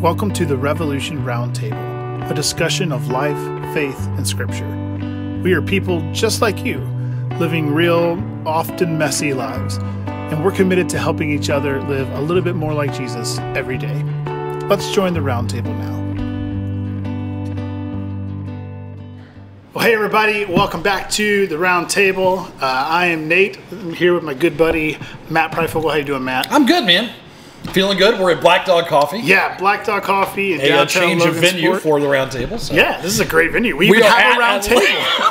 Welcome to the Revolution Roundtable, a discussion of life, faith, and scripture. We are people just like you, living real, often messy lives, and we're committed to helping each other live a little bit more like Jesus every day. Let's join the Roundtable now. Well, hey everybody, welcome back to the Roundtable. I am Nate. I'm here with my good buddy, Matt Pryfogle. How you doing, Matt? I'm good, man. Feeling good. We're at Black Dog Coffee. Yeah, Black Dog Coffee in downtown change of Logansport. venue for the Roundtable. So. Yeah, this is a great venue. We even have a round table.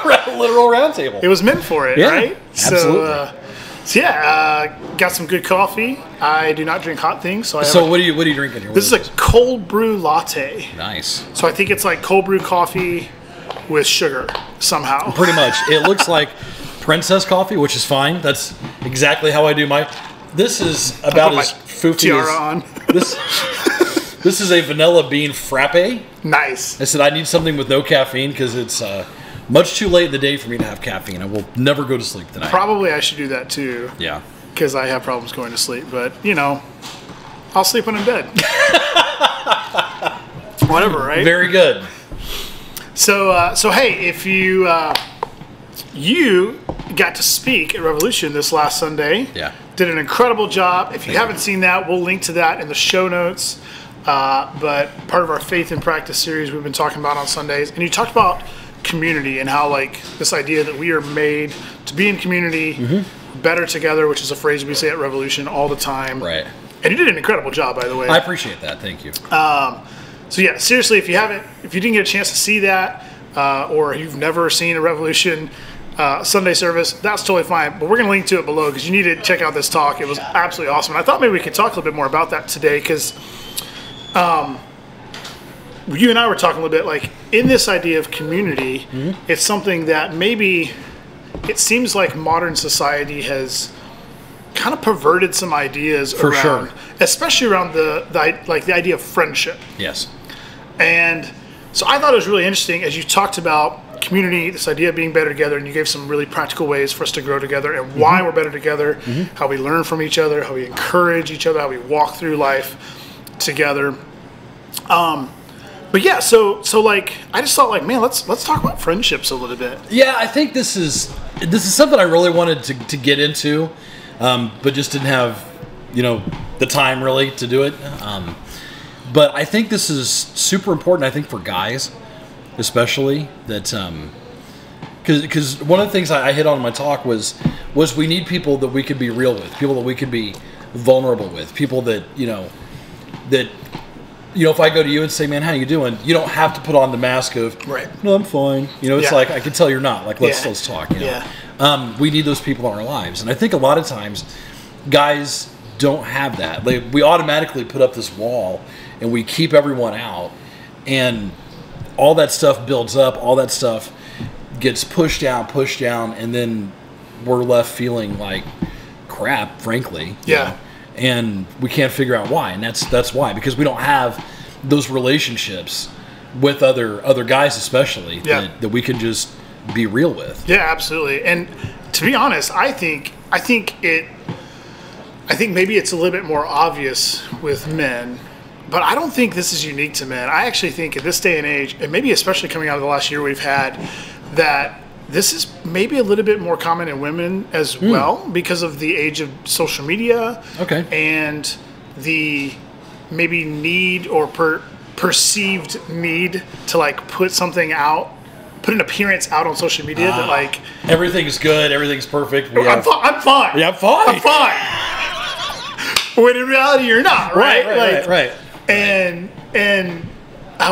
We're at a literal Roundtable. It was meant for it, right? Absolutely. Got some good coffee. I do not drink hot things, so what are you drinking here? This is a cold brew latte. Nice. So I think it's like cold brew coffee with sugar somehow. Pretty much. It looks like Princess coffee, which is fine. That's exactly how I do my. This is about as foofy on. This is a vanilla bean frappe. Nice. I said I need something with no caffeine because it's much too late in the day for me to have caffeine. I will never go to sleep tonight. Probably I should do that too. Yeah. Because I have problems going to sleep. But, you know, I'll sleep when I'm dead. Whatever, right? Very good. So hey, if you got to speak at Revolution this last Sunday. Yeah. Did an incredible job. If you haven't seen that, we'll link to that in the show notes. But part of our Faith in Practice series we've been talking about on Sundays. And you talked about community and how, like, this idea that we are made to be in community, better together, which is a phrase we say at Revolution all the time. Right. And you did an incredible job, by the way. I appreciate that. Thank you. So yeah, seriously, if you didn't get a chance to see that, or you've never seen a Revolution Sunday service, that's totally fine. But we're going to link to it below because you need to check out this talk. It was absolutely awesome. And I thought maybe we could talk a little bit more about that today because you and I were talking a little bit, like, in this idea of community, it's something that maybe it seems like modern society has kind of perverted some ideas For around, sure. especially around the idea of friendship. Yes. And so I thought it was really interesting as you talked about community, this idea of being better together, and you gave some really practical ways for us to grow together and why we're better together, how we learn from each other, how we encourage each other, how we walk through life together. But yeah, so like I just thought, like, man, let's talk about friendships a little bit. Yeah, I think this is something I really wanted to get into, but just didn't have the time really to do it. But I think this is super important. I think for guys, especially, that because one of the things I hit on in my talk was we need people that we could be real with, people that we could be vulnerable with, people that if I go to you and say, man, how you doing? You don't have to put on the mask of, right, no, I'm fine. It's like, I can tell you're not. Like, let's talk. We need those people in our lives. And I think a lot of times guys don't have that. Like, we automatically put up this wall and we keep everyone out, and all that stuff builds up, all that stuff gets pushed down, and then we're left feeling like crap, frankly. Yeah. And we can't figure out why, and that's why, because we don't have those relationships with other guys, especially that we can just be real with. Yeah, absolutely. And to be honest, I think maybe it's a little bit more obvious with men, but I don't think this is unique to men. I actually think in this day and age, and maybe especially coming out of the last year we've had, that this is maybe a little bit more common in women as well because of the age of social media. Okay. And the maybe need or perceived need to, like, put something out, put an appearance out on social media that, like, everything's good, everything's perfect. I'm fine. Yeah, I'm fine. I'm fine. When in reality you're not, right? Right. And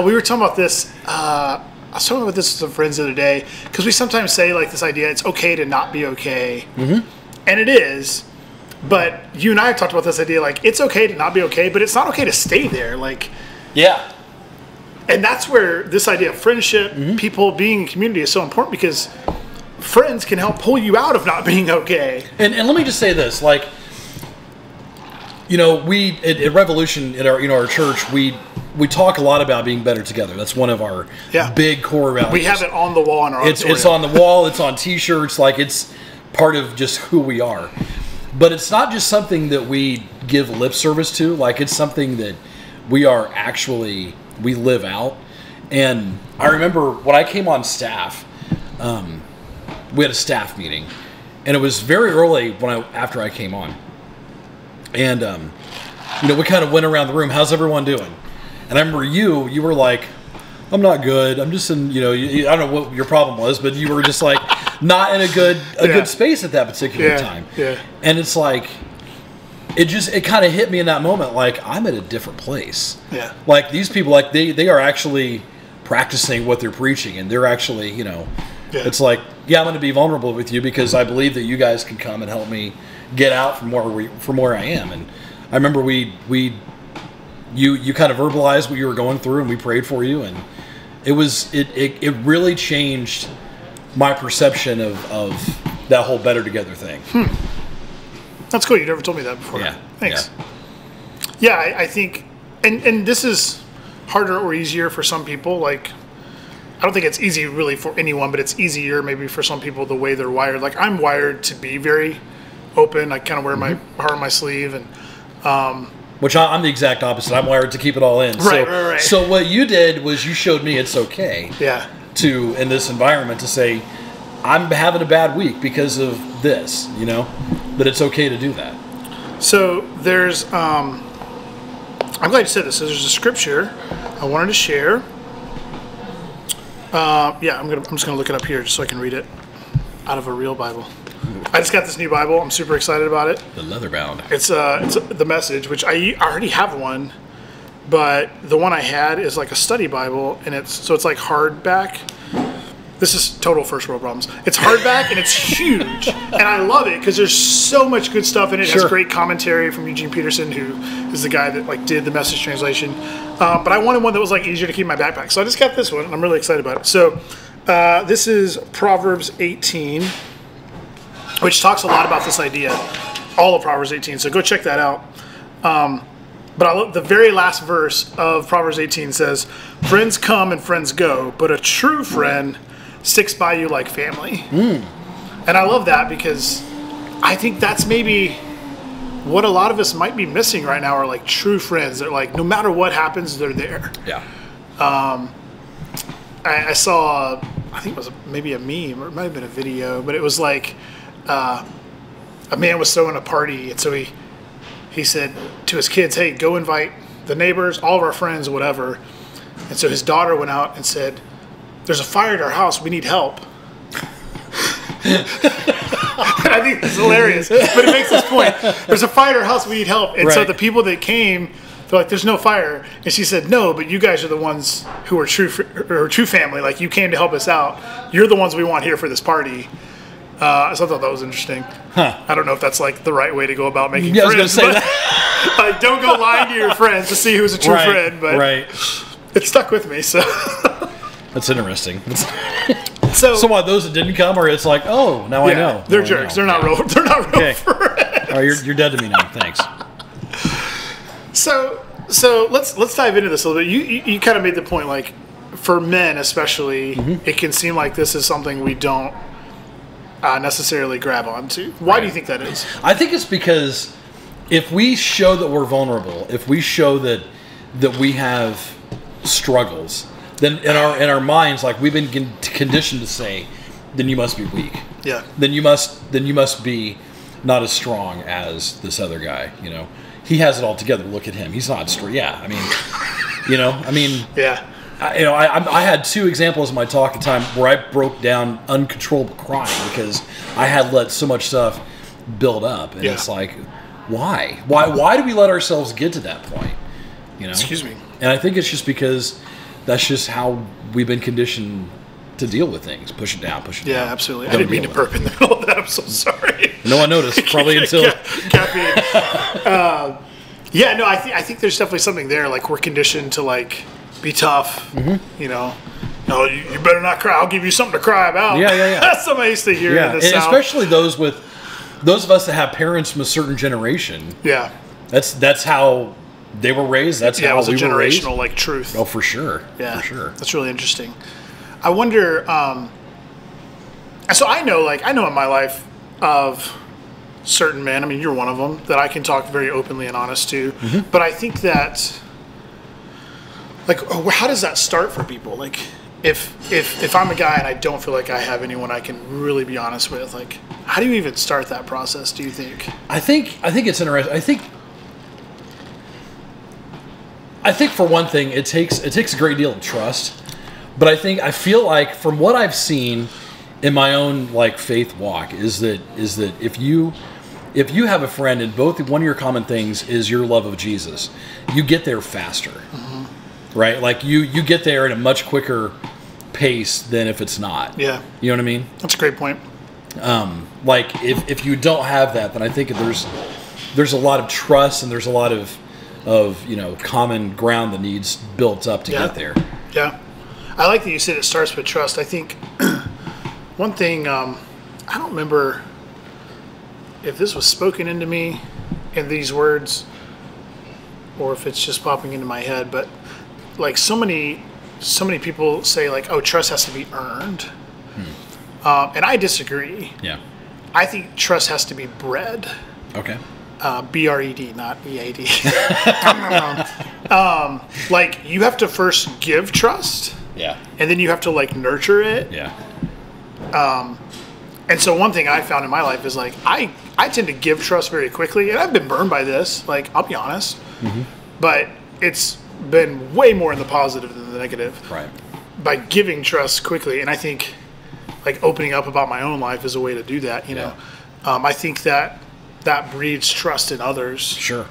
we were talking about this. I was talking about this with some friends the other day because we sometimes say, like, this idea it's okay to not be okay, and it is. But you and I have talked about this idea, like, it's okay to not be okay, but it's not okay to stay there, like. Yeah. And that's where this idea of friendship, people being in community, is so important because friends can help pull you out of not being okay. And let me just say this, like, we at Revolution at our church, we talk a lot about being better together. That's one of our big core values. We have it on the wall in our auditorium. It's on the wall. It's on T-shirts. Like, it's part of just who we are. But it's not just something that we give lip service to. Like, it's something that we live out. And I remember when I came on staff, we had a staff meeting, and it was very early after I came on. And, we kind of went around the room, how's everyone doing? And I remember you were like, I'm not good. I'm just in, I don't know what your problem was, but you were just like not in a good space at that particular time. Yeah. And it's like, it kind of hit me in that moment, like I'm at a different place. Yeah. Like these people, like they are actually practicing what they're preaching, and they're actually, it's like, I'm going to be vulnerable with you because I believe that you guys can come and help me get out from where I am. And I remember you kind of verbalized what you were going through, and we prayed for you, and it really changed my perception of that whole Better Together thing. That's cool. You never told me that before. Yeah. Thanks. Yeah, I think, and this is harder or easier for some people. Like, I don't think it's easy really for anyone, but it's easier maybe for some people the way they're wired. Like, I'm wired to be very open. I kind of wear my heart on my sleeve, and which I'm the exact opposite. I'm wired to keep it all in. Right. So what you did was you showed me it's okay. Yeah. In this environment to say, I'm having a bad week because of this, that it's okay to do that. So there's, I'm glad you said this. So there's a scripture I wanted to share. I'm just gonna look it up here just so I can read it out of a real Bible. I just got this new Bible. I'm super excited about it. The leather bound. It's the Message, which I already have one, but the one I had is like a study Bible, and it's like hardback. This is total first world problems. It's hardback and it's huge, and I love it because there's so much good stuff in it. It has great commentary from Eugene Peterson, who is the guy that did the Message translation. But I wanted one that was easier to keep in my backpack, so I just got this one, and I'm really excited about it. So this is Proverbs 18, which talks a lot about this idea. All of Proverbs 18. So go check that out. But I love the very last verse of Proverbs 18 says, "Friends come and friends go, but a true friend sticks by you like family." And I love that because I think that's maybe what a lot of us might be missing right now are true friends. They're no matter what happens, they're there. Yeah. I saw, I think it was maybe a meme or it might have been a video, but it was a man was throwing a party, and so he said to his kids, "Hey, go invite the neighbors, all of our friends, whatever." And so his daughter went out and said, "There's a fire at our house. We need help." And I think it's hilarious, but it makes this point. There's a fire at our house. We need help. And so the people that came, they're like, "There's no fire." And she said, "No, but you guys are the ones who are true family. You came to help us out. You're the ones we want here for this party." So I thought that was interesting. I don't know if that's the right way to go about making friends. I was going to say that. Don't go lying to your friends to see who's a true friend. But it stuck with me. So that's interesting. So what? Those that didn't come, or it's oh, now I know. They're jerks. They're not real. They're not real friends. All right, you're dead to me now. Thanks. So let's dive into this a little bit. You kind of made the point for men especially, it can seem like this is something we don't necessarily grab onto. Why do you think that is? I think it's because if we show that we're vulnerable, if we show that we have struggles, then in our minds, we've been conditioned to say, then you must be weak. Yeah. Then you must be not as strong as this other guy. He has it all together. Look at him. He's not strong. Yeah. Yeah. I had two examples in my talk at time where I broke down uncontrollable crying because I had let so much stuff build up, and it's why do we let ourselves get to that point? Excuse me. And I think it's just because that's just how we've been conditioned to deal with things. Push it down. Yeah, absolutely. I didn't mean to burp in the middle of that. I'm so sorry. No one noticed, probably until caffeine. I think there's definitely something there. We're conditioned to be tough. No, you better not cry. I'll give you something to cry about. Yeah. That's something I used to hear in the South. Especially those of us that have parents from a certain generation. Yeah. That's how they were raised. That's how we were raised. It was a generational truth. Oh, for sure. Yeah. For sure. That's really interesting. I wonder, so I know in my life of certain men, you're one of them, that I can talk very openly and honest to. But I think that like, how does that start for people? Like, if I'm a guy and I don't feel like I have anyone I can really be honest with, like, how do you even start that process, do you think? I think it's interesting. I think for one thing, it takes a great deal of trust. But I feel like from what I've seen in my own like faith walk is that if you have a friend and both one of your common things is your love of Jesus, you get there faster. Mm-hmm. Right? Like you get there at a much quicker pace than if it's not. Yeah. You know what I mean? That's a great point. Like if you don't have that, then I think there's a lot of trust and there's a lot of common ground that needs built up to get there. Yeah. I like that you said it starts with trust. I think one thing, I don't remember if this was spoken into me in these words or if it's just popping into my head, but like so many people say like, oh, trust has to be earned. And I disagree. Yeah. I think trust has to be bred. Okay. B-R-E-D, not E-A-D. Like, you have to first give trust. Yeah. And then you have to, like, nurture it. Yeah. And so one thing I found in my life is, like, I tend to give trust very quickly. And I've been burned by this. Like, I'll be honest. Mm-hmm. But it's been way more in the positive than the negative. Right. By giving trust quickly. And I think, like, opening up about my own life is a way to do that, you know. I think that breeds trust in others. Sure.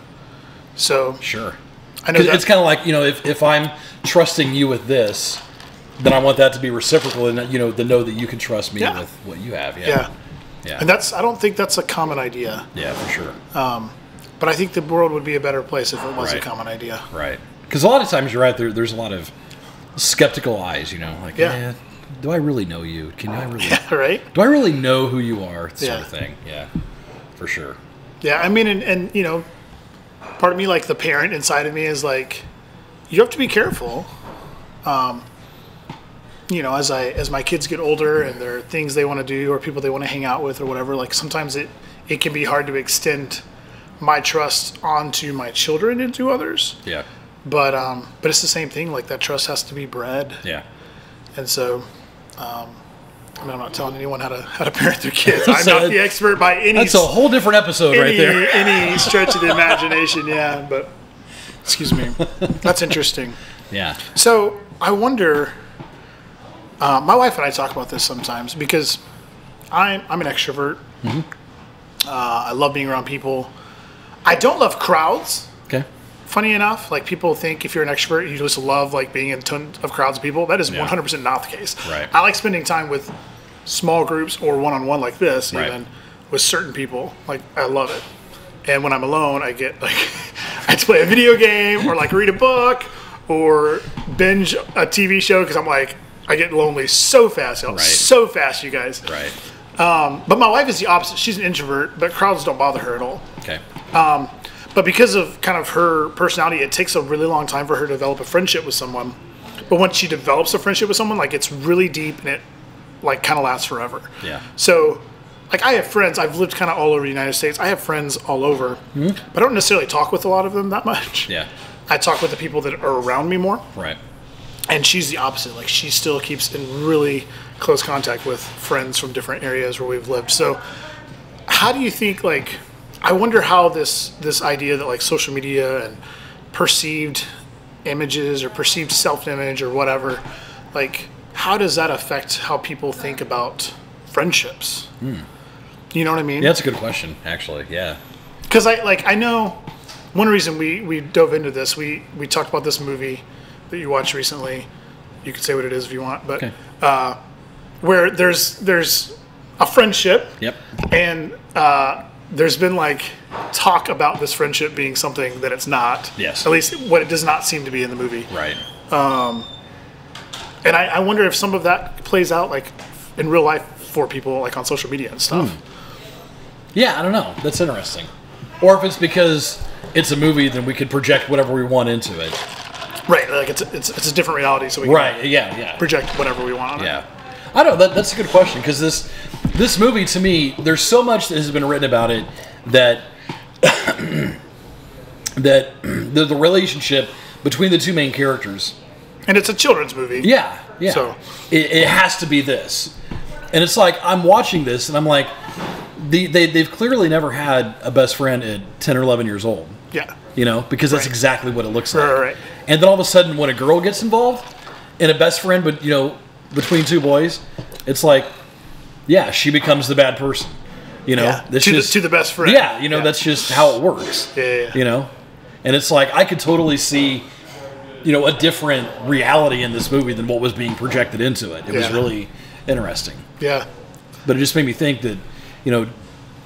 So sure. I know it's kind of like, if I'm trusting you with this, then I want that to be reciprocal, and to know that you can trust me with what you have. Yeah. Yeah. And I don't think that's a common idea. Yeah, for sure. But I think the world would be a better place if it was a common idea. Right. Because a lot of times you're right. There's a lot of skeptical eyes. Like, do I really know you? Can I really? Yeah. Right. Do I really know who you are? Sort of thing. Yeah. For sure. Yeah, I mean, and part of me, like the parent inside of me, is like, you have to be careful. As my kids get older and there are things they want to do or people they want to hang out with or whatever, like sometimes it can be hard to extend my trust onto my children and to others. Yeah. But it's the same thing. Like that trust has to be bred. Yeah. And so. I'm not telling anyone how to parent their kids. I'm not the expert by any. That's a whole different episode right there. Any stretch of the imagination, yeah. But excuse me, that's interesting. Yeah. So I wonder. My wife and I talk about this sometimes because I'm an extrovert. Mm-hmm. I love being around people. I don't love crowds. Okay. Funny enough, like people think if you're an extrovert, you just love like being in tons of crowds of people. That is 100% not the case. Right. I like spending time with small groups or one-on-one like this, even with certain people. Like I love it. And when I'm alone, I get like I have to play a video game or like read a book or binge a TV show because I'm like I get lonely so fast, so fast, you guys. Right. But my wife is the opposite. She's an introvert, but crowds don't bother her at all. Okay. But because of kind of her personality, it takes a really long time for her to develop a friendship with someone. But once she develops a friendship with someone, like it's really deep and it like kind of lasts forever. Yeah. So like I have friends, I've lived kind of all over the United States. I have friends all over, but I don't necessarily talk with a lot of them that much. Yeah. I talk with the people that are around me more. Right. And she's the opposite. Like she still keeps in really close contact with friends from different areas where we've lived. So how do you think like, I wonder how this idea that like social media and perceived images or perceived self-image or whatever, like how does that affect how people think about friendships? You know what I mean? Yeah, that's a good question, actually. Yeah. Because I know one reason we dove into this, we talked about this movie that you watched recently. You could say what it is if you want, but where there's a friendship. Yep. And there's been like talk about this friendship being something that it's not. Yes. At least what it does not seem to be in the movie. Right. And I wonder if some of that plays out like in real life for people like on social media and stuff. Yeah, I don't know. That's interesting. Or if it's because it's a movie, then we could project whatever we want into it. Right. Like it's a different reality, so we can project whatever we want on it. Yeah. I don't know. That's a good question because this movie, to me, there's so much that has been written about it that that the relationship between the two main characters. And it's a children's movie. Yeah, yeah. So it has to be this. And it's like, I'm watching this, and I'm like, they've clearly never had a best friend at 10 or 11 years old. Yeah. You know, because that's exactly what it looks like. Right. And then all of a sudden, when a girl gets involved in a best friend, but between two boys, it's like, yeah, she becomes the bad person. You know, to the best friend. Yeah, that's just how it works. Yeah. And it's like, I could totally see, a different reality in this movie than what was being projected into it. It was really interesting. Yeah. But it just made me think that,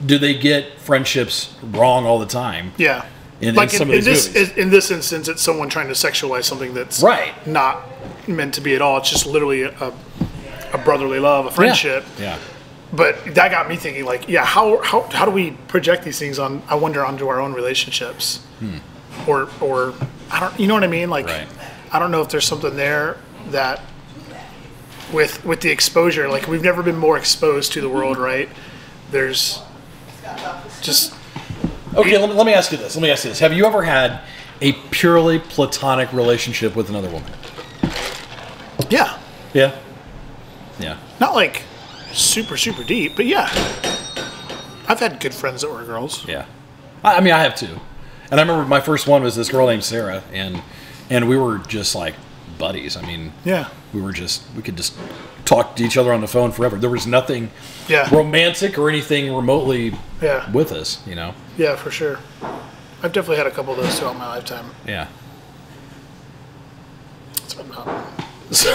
do they get friendships wrong all the time? Yeah. In some of these movies. In this instance, it's someone trying to sexualize something that's not meant to be at all. It's just literally a brotherly love, a friendship. Yeah. But that got me thinking, like, how do we project these things onto our own relationships? Or I don't, you know what I mean? Like, I don't know if there's something there that with the exposure, like, we've never been more exposed to the world, right? There's just... Okay, let me ask you this. Have you ever had a purely platonic relationship with another woman? Yeah. Yeah? Yeah. Not like super, super deep, but yeah. I've had good friends that were girls. Yeah. I mean, I have too. And I remember my first one was this girl named Sarah, and we were just like buddies. I mean, we could just talk to each other on the phone forever. There was nothing romantic or anything remotely with us, Yeah, for sure. I've definitely had a couple of those throughout my lifetime. Yeah. That's what I'm about. So,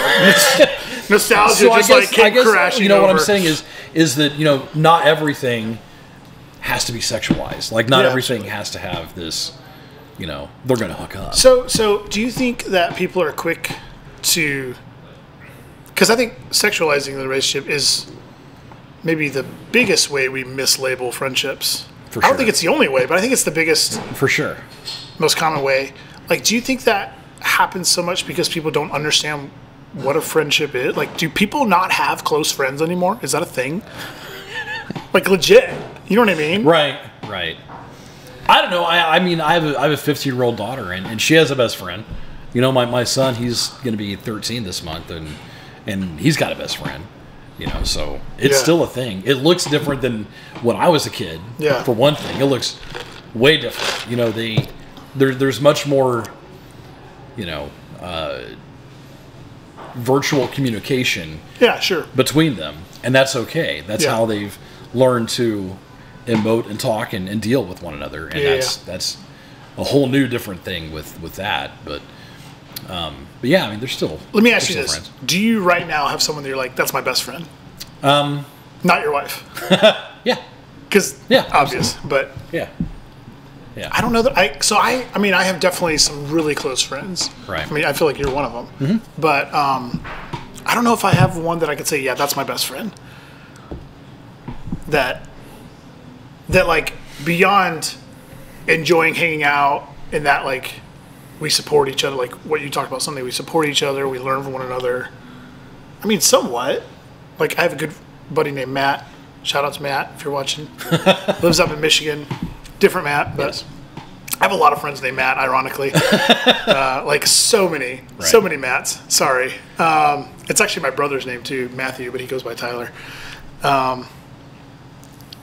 nostalgia so came crashing over. What I'm saying is that, not everything has to be sexualized. Like, not everything has to have this, they're going to hook up. So do you think that people are quick to... Because I think sexualizing the relationship is maybe the biggest way we mislabel friendships. For sure. I don't think it's the only way, but I think it's the biggest... For sure. Most common way. Like, do you think that happens so much because people don't understand what a friendship is? Like, do people not have close friends anymore? Is that a thing? Like, legit. You know what I mean? Right. I don't know. I mean, I have a 15-year-old daughter, and she has a best friend. My son, he's going to be 13 this month, and he's got a best friend. So it's still a thing. It looks different than when I was a kid. Yeah. For one thing, it looks way different. There's much more, virtual communication. Yeah, sure. Between them, and that's okay. That's how they've learned to emote and talk and deal with one another, and that's a whole new different thing with that. But yeah, I mean, there's still. Let me ask you this: friends. Do you right now have someone that you're like, that's my best friend? Not your wife. Yeah. Because obvious, absolutely. But yeah. I don't know that I mean, I have definitely some really close friends. Right. I mean, I feel like you're one of them. Mm-hmm. But I don't know if I have one that I could say, yeah, that's my best friend. That like beyond enjoying hanging out and that like we support each other, like what you talked about Sunday, we support each other, we learn from one another. I mean, somewhat. Like I have a good buddy named Matt. Shout out to Matt if you're watching. Lives up in Michigan. Different Matt, but I have a lot of friends named Matt, ironically. Like so many Matts. Sorry. It's actually my brother's name too, Matthew, but he goes by Tyler.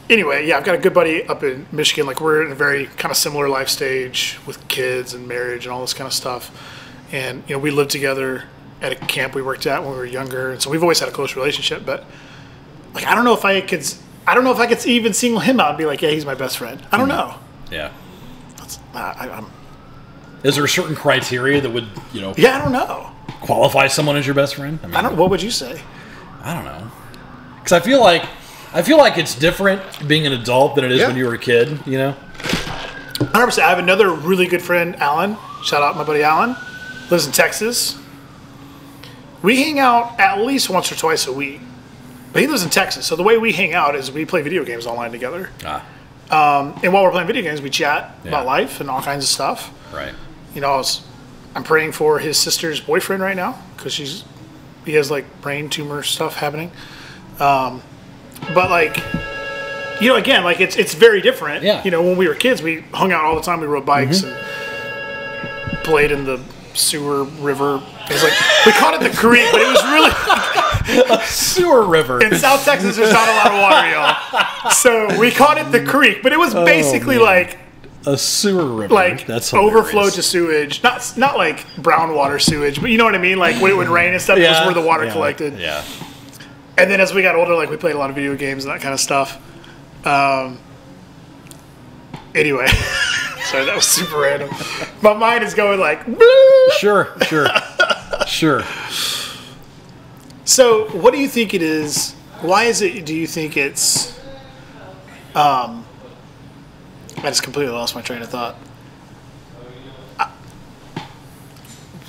Anyway, yeah, I've got a good buddy up in Michigan. Like we're in a very kind of similar life stage with kids and marriage and all this kind of stuff. And, we lived together at a camp we worked at when we were younger. And so we've always had a close relationship, but like, I don't know if I could even single him out and be like, yeah, he's my best friend. I don't know. Yeah. I'm Is there a certain criteria that would, Yeah, I don't know. Qualify someone as your best friend? I mean, what would you say? I don't know. Because I feel like it's different being an adult than it is when you were a kid, 100%. I have another really good friend, Alan. Shout out my buddy Alan. Lives in Texas. We hang out at least once or twice a week. But he lives in Texas, so the way we hang out is we play video games online together. And while we're playing video games, we chat about life and all kinds of stuff. Right. I'm praying for his sister's boyfriend right now because he has like brain tumor stuff happening. But like, again, like it's very different. Yeah. When we were kids, we hung out all the time. We rode bikes, played in the sewer river. It's like we called it the creek, but it was really A sewer river. in South Texas. There's not a lot of water, y'all. So we called it the creek, but it was basically like a sewer river. like That's overflow hilarious. to sewage. Not like brown water sewage, but you know what I mean. Like when it would rain and stuff, that was where the water collected. Yeah. And then as we got older, like we played a lot of video games and that kind of stuff. Anyway, sorry, that was super random. My mind is going like, Sure. So, what do you think it is? Why is it? Do you think it's? I just completely lost my train of thought.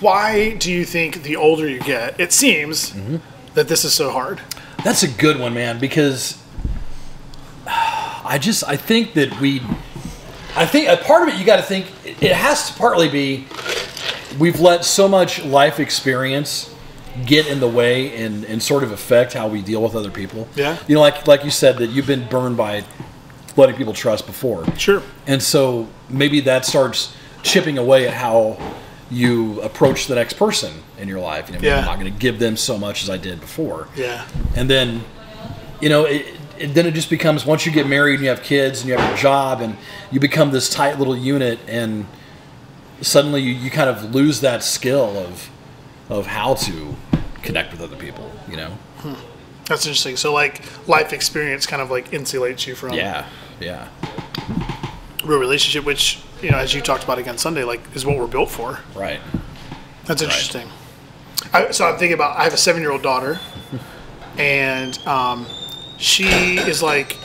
Why do you think the older you get, it seems that this is so hard? That's a good one, man, because I think that I think a part of it you got to think it has to partly be we've let so much life experience get in the way and sort of affect how we deal with other people. Yeah. You know, like you said, that you've been burned by letting people trust before. Sure. And so maybe that starts chipping away at how you approach the next person in your life. You know, Yeah. I'm not going to give them so much as I did before. Yeah. And then, you know, then it just becomes once you get married and you have kids and you have your job and you become this tight little unit, and suddenly you kind of lose that skill of how to connect with other people, you know? That's interesting. So, like, life experience kind of like insulates you from Yeah. real relationship, which, you know, as you talked about again Sunday, like, is what we're built for. Right. That's interesting. So I'm thinking about, I have a 7-year-old daughter, and she is like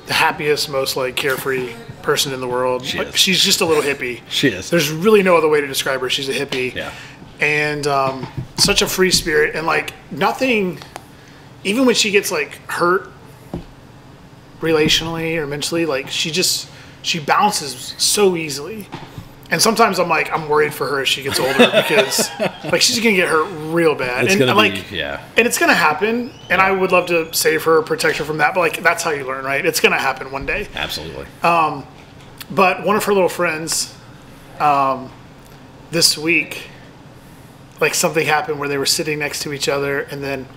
the happiest, most like carefree person in the world. She Like, is. she's just a little hippie. She is. There's really no other way to describe her. She's a hippie. Yeah. And such a free spirit, and like nothing, even when she gets like hurt relationally or mentally, like she bounces so easily. And sometimes I'm worried for her as she gets older because like she's gonna get hurt real bad. It's and gonna like be, yeah. and it's gonna happen. And I would love to save her, protect her from that, but like that's how you learn, right? It's gonna happen one day. Absolutely. But one of her little friends, this week, like something happened where they were sitting next to each other, and then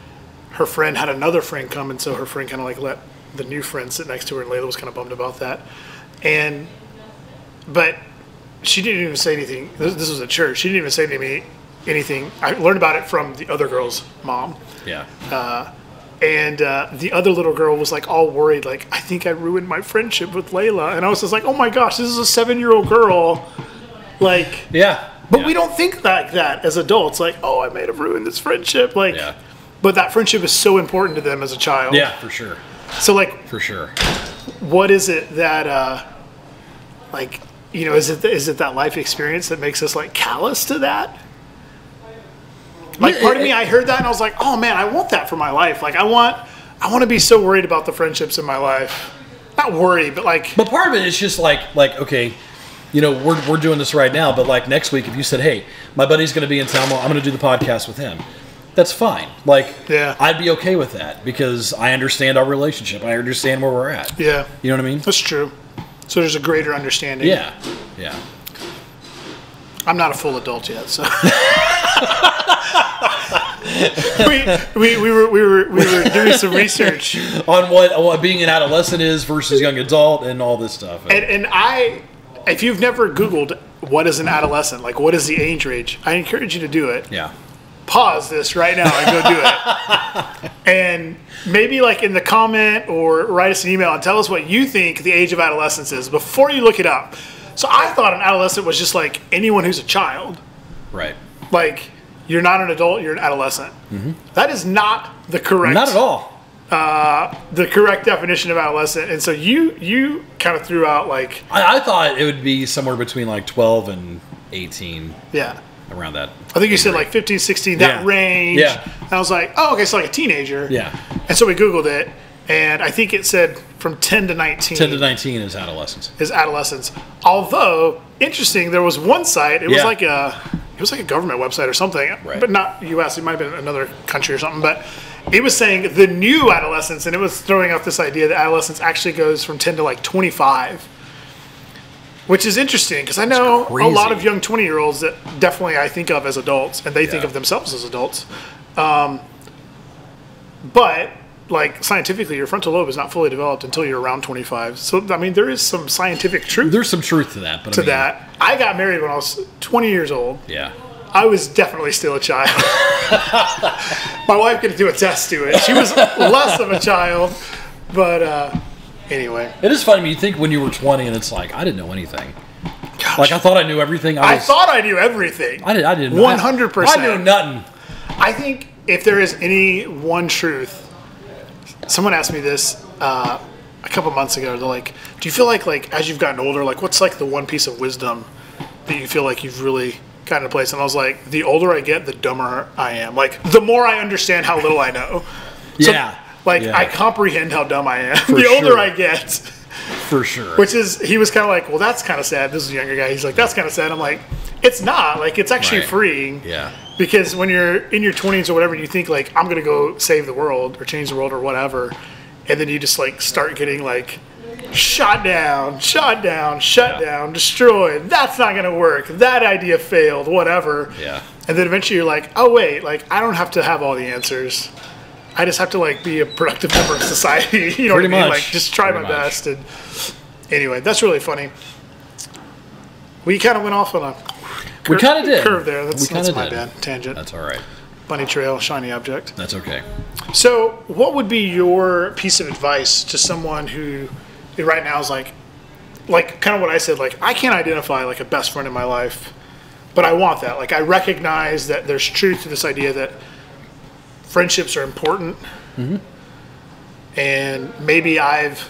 her friend had another friend come, and so her friend kind of like let the new friend sit next to her, and Layla was kind of bummed about that. But she didn't even say anything. This was at church. She didn't even say to me anything. I learned about it from the other girl's mom. Yeah. And the other little girl was like all worried, like, I think I ruined my friendship with Layla. And I was just like, oh my gosh, this is a 7-year-old girl. Like, Yeah. but we don't think like that as adults. Like, oh, I may have ruined this friendship. Like, Yeah. but that friendship is so important to them as a child. Yeah, for sure. So like, For sure. what is it that, like, you know, is it that life experience that makes us like callous to that? Like, part of me, I heard that and I was like, oh man, I want that for my life. Like, I want to be so worried about the friendships in my life. Not worried, but like, But part of it is just like okay, you know, we're doing this right now, but like next week if you said, hey, my buddy's going to be in town, well, I'm going to do the podcast with him. That's fine. Like, Yeah. I'd be okay with that because I understand our relationship. I understand where we're at. yeah, You know what I mean? that's true. So there's a greater understanding. Yeah. Yeah. I'm not a full adult yet, so. we were doing some research, On what being an adolescent is versus young adult and all this stuff. and if you've never Googled what is an adolescent, like what is the age range, I encourage you to do it. Yeah. Pause this right now and go do it. And maybe like in the comment or write us an email and tell us what you think the age of adolescence is before you look it up. So I thought an adolescent was just like anyone who's a child. Right. Like, you're not an adult, you're an adolescent. Mm-hmm. That is not the correct. Not at all. The correct definition of adolescent. And so you kind of threw out like, I thought it would be somewhere between like 12 and 18, yeah. around that. I think you said like 15, 16, that Yeah. range. Yeah. And I was like, oh, okay, so like a teenager. Yeah. And so we Googled it, and I think it said from 10 to 19. 10 to 19 is adolescence. Is adolescence. Although, interesting, there was one site, it was Yeah. like a government website or something, Right. but not U.S. It might have been another country or something, but it was saying the new adolescence, and it was throwing out this idea that adolescence actually goes from 10 to like 25. Which is interesting because I know a crazy. lot of young 20-year-olds that definitely I think of as adults, and they think of themselves as adults. But like scientifically, your frontal lobe is not fully developed until you're around 25. So I mean, there is some scientific truth. There's some truth to that. But I got married when I was 20 years old. Yeah. I was definitely still a child. My wife could do a test to it. She was less of a child, but anyway. It is funny. You think when you were 20, and it's like I didn't know anything. Gosh. Like I thought I knew everything. I thought I knew everything. I didn't. 100%. I knew nothing. I think if there is any one truth, someone asked me this a couple months ago. They're like, "Do you feel like as you've gotten older, like what's like the one piece of wisdom that you feel like you've really gotten to place?" And I was like, "The older I get, the dumber I am. Like the more I understand how little I know." So, I comprehend how dumb I am. The older I get. For sure. Which is, he was kind of like, well, that's kind of sad. This is a younger guy. He's like, that's kind of sad. I'm like, it's not. Like, it's actually freeing. Yeah. Because when you're in your 20s or whatever, you think, like, I'm going to go save the world or change the world or whatever. And then you just, like, start getting, like, shot down, destroyed. That's not going to work. That idea failed, whatever. Yeah. And then eventually you're like, oh, wait, like, I don't have to have all the answers. I just have to, like, be a productive member of society. You know what I mean? Like, just try my best. And anyway, that's really funny. We kind of went off on a curve there. That's my bad. Tangent. That's all right. Bunny trail, shiny object. That's okay. So what would be your piece of advice to someone who right now is like kind of what I said, like, I can't identify, like, a best friend in my life, but I want that. Like, I recognize that there's truth to this idea that friendships are important, and maybe I've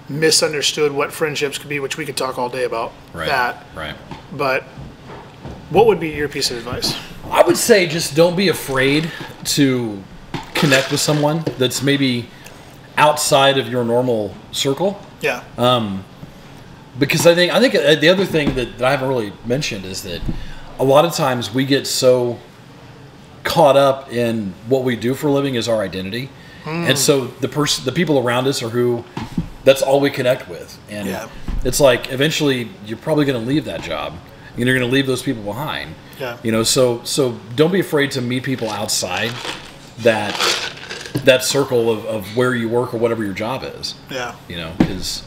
misunderstood what friendships could be, which we could talk all day about that. Right. But what would be your piece of advice? I would say just don't be afraid to connect with someone that's maybe outside of your normal circle. Yeah. Because I think the other thing that I haven't really mentioned is that a lot of times we get so caught up in what we do for a living is our identity, and so the people around us are who that's all we connect with, and it's like eventually you're probably going to leave that job and you're going to leave those people behind. So don't be afraid to meet people outside that circle of where you work or whatever your job is. Because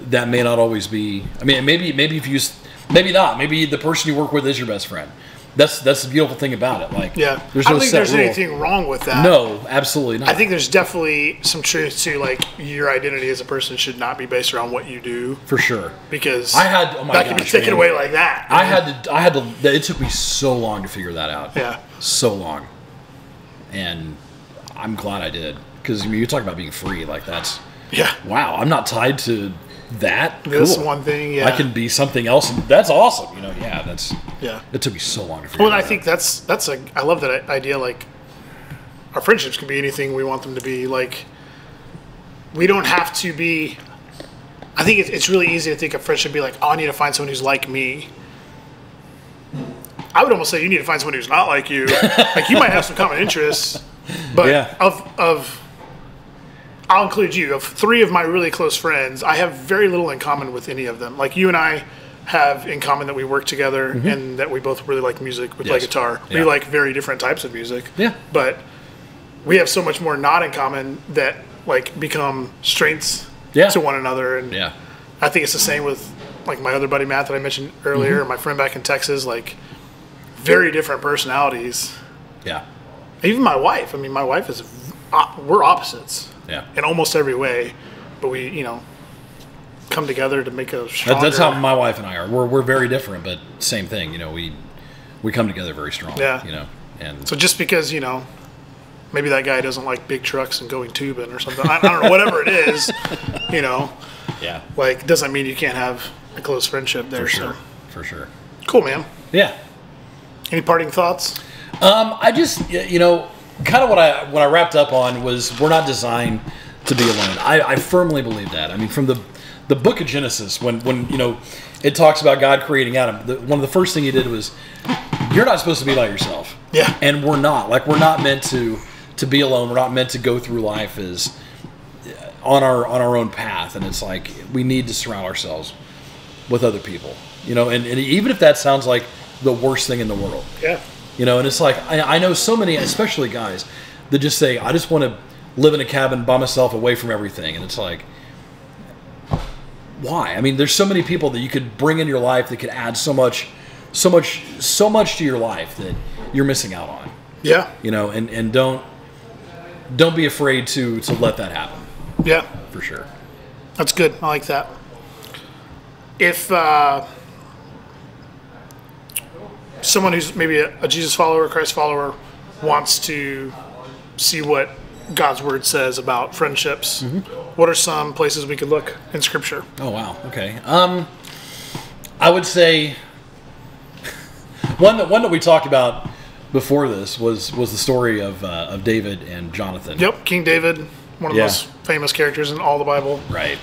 that may not always be, I mean, maybe maybe not, maybe the person you work with is your best friend. That's the beautiful thing about it. Like, I don't think there's anything wrong with that. No, absolutely not. I think there's definitely some truth to, like, your identity as a person should not be based around what you do. For sure. Because that can be taken away like that. I had to. It took me so long to figure that out. Yeah. So long. And I'm glad I did, because you talk about being free. Like, that's wow. I'm not tied to that. This one thing. I can be something else. And that's awesome. It took me so long to figure. Well, and I think I love that idea. Like, our friendships can be anything we want them to be. Like, we don't have to be. I think it's really easy to think of friendship be like, oh, I need to find someone who's like me. I would almost say you need to find someone who's not like you. Like, you might have some common interests, but I'll include you. Of 3 of my really close friends, I have very little in common with any of them. Like, you and I have in common that we work together and that we both really like music. We play guitar. We like very different types of music. Yeah. But we have so much more not in common that, like, become strengths to one another. And I think it's the same with, like, my other buddy Matt that I mentioned earlier, my friend back in Texas. Like, very different personalities. Yeah. Even my wife. I mean, my wife is, we're opposites. Yeah. In almost every way, but we, come together to make a stronger. That's how my wife and I are. We're very different, but same thing. We come together very strong. Yeah. And so just because maybe that guy doesn't like big trucks and going tubing or something. I don't know, whatever it is. Yeah. Like, doesn't mean you can't have a close friendship there. For sure. Cool, man. Yeah. Any parting thoughts? I just kind of what I wrapped up on was we're not designed to be alone. I firmly believe that. I mean, from the book of Genesis, when it talks about God creating Adam, one of the first thing he did was, you're not supposed to be by yourself. Yeah. And we're not. Like, we're not meant to be alone. We're not meant to go through life as on our own path, and it's like we need to surround ourselves with other people, you know, and even if that sounds like the worst thing in the world, Yeah. you know, and it's like I know so many, especially guys, that just say, I just want to live in a cabin by myself, away from everything, and it's like, why? I mean, there's so many people that you could bring in your life that could add so much to your life that you're missing out on. Yeah. You know, and don't be afraid to let that happen. Yeah. For sure. That's good. I like that. If someone who's maybe a Jesus follower, Christ follower, wants to see what God's word says about friendships, what are some places we could look in Scripture? Oh, wow. Okay. I would say one that we talked about before this was the story of David and Jonathan. Yep, King David, one of the Yeah. most famous characters in all the Bible. Right.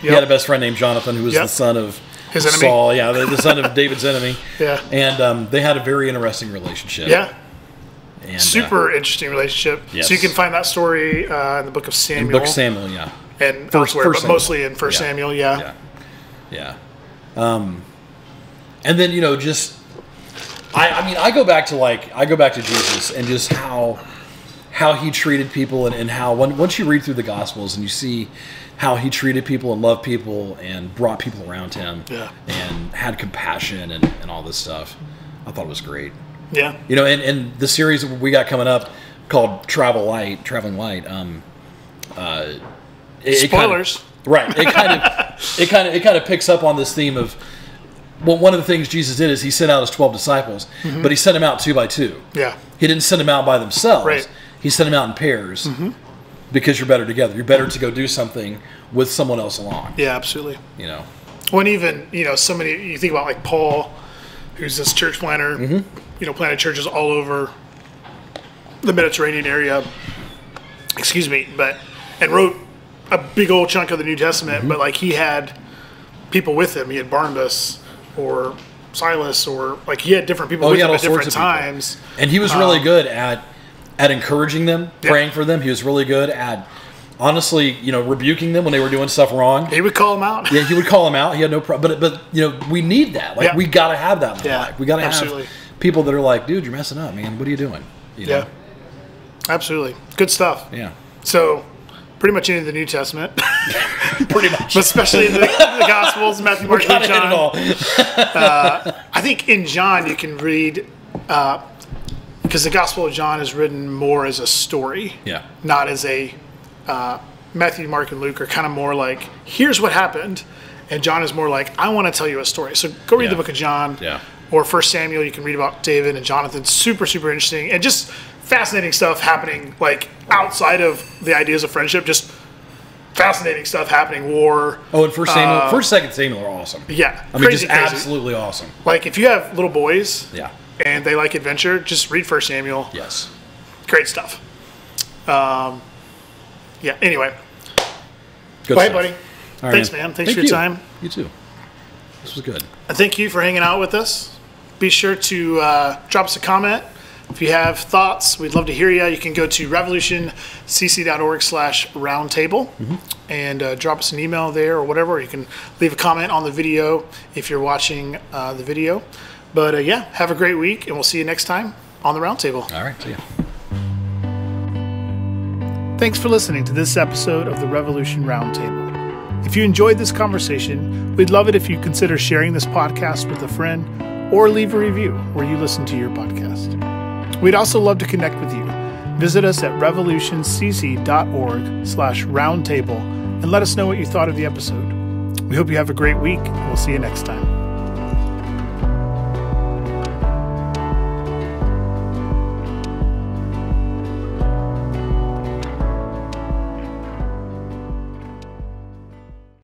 He Yep. had a best friend named Jonathan who was Yep. the son of His enemy. Saul. Yeah, the son of David's enemy. Yeah. And they had a very interesting relationship. Yeah, And, super interesting relationship. yes. So you can find that story in the book of Samuel. Book of Samuel, yeah. And First elsewhere, but Samuel. mostly in First Yeah. Samuel, Yeah. And then, you know, just I mean, I go back to Jesus and just how he treated people, and how once you read through the Gospels and you see how he treated people and loved people and brought people around him, Yeah. and had compassion and all this stuff, I thought it was great. Yeah. You know, and the series that we got coming up called Traveling Light. Spoilers. Right. It kind of picks up on this theme of, well, one of the things Jesus did is he sent out his 12 disciples, but he sent them out 2 by 2. Yeah. He didn't send them out by themselves. Right. He sent them out in pairs because you're better together. You're better to go do something with someone else along. Yeah, absolutely. You know. When even, you know, somebody, you think about like Paul, who's this church planter, you know, planted churches all over the Mediterranean area, and wrote a big old chunk of the New Testament, but like he had people with him. He had Barnabas or Silas, or like he had different people with him at different times. And he was really good at encouraging them, praying for them. He was really good at, honestly, you know, rebuking them when they were doing stuff wrong. He would call them out. Yeah, he would call them out. He had no problem. But you know, we need that. Like, we got to have that in our life. We got to have people that are like, dude, you're messing up, man. What are you doing? You know? Yeah, absolutely. Good stuff. Yeah. So, pretty much into the New Testament. Pretty much. But especially in the Gospels, Matthew, Mark, Luke, John. Hit it all. I think in John you can read, because the Gospel of John is written more as a story. Yeah. Not as a, Matthew, Mark, and Luke are kind of more like, here's what happened. And John is more like, I want to tell you a story. So go read the book of John. Yeah. Or 1 Samuel, you can read about David and Jonathan. Super, super interesting. And just fascinating stuff happening, like, outside of the ideas of friendship. Just fascinating stuff happening. War. Oh, and 1 Samuel, 1st, 2nd Samuel are awesome. Yeah. I mean, just absolutely awesome. Like, if you have little boys Yeah. and they like adventure, just read 1 Samuel. Yes. Great stuff. Yeah, anyway. Good Bye, stuff. buddy. All right, Thanks, man. Thanks for your time. You too. This was good. And thank you for hanging out with us. Be sure to drop us a comment. If you have thoughts, we'd love to hear you. You can go to revolutioncc.org/roundtable and drop us an email there or whatever. Or you can leave a comment on the video if you're watching the video. But yeah, have a great week, and we'll see you next time on the Roundtable. All right, see ya. Thanks for listening to this episode of the Revolution Roundtable. If you enjoyed this conversation, we'd love it if you consider sharing this podcast with a friend or leave a review where you listen to your podcast. We'd also love to connect with you. Visit us at revolutioncc.org/roundtable and let us know what you thought of the episode. We hope you have a great week, and we'll see you next time.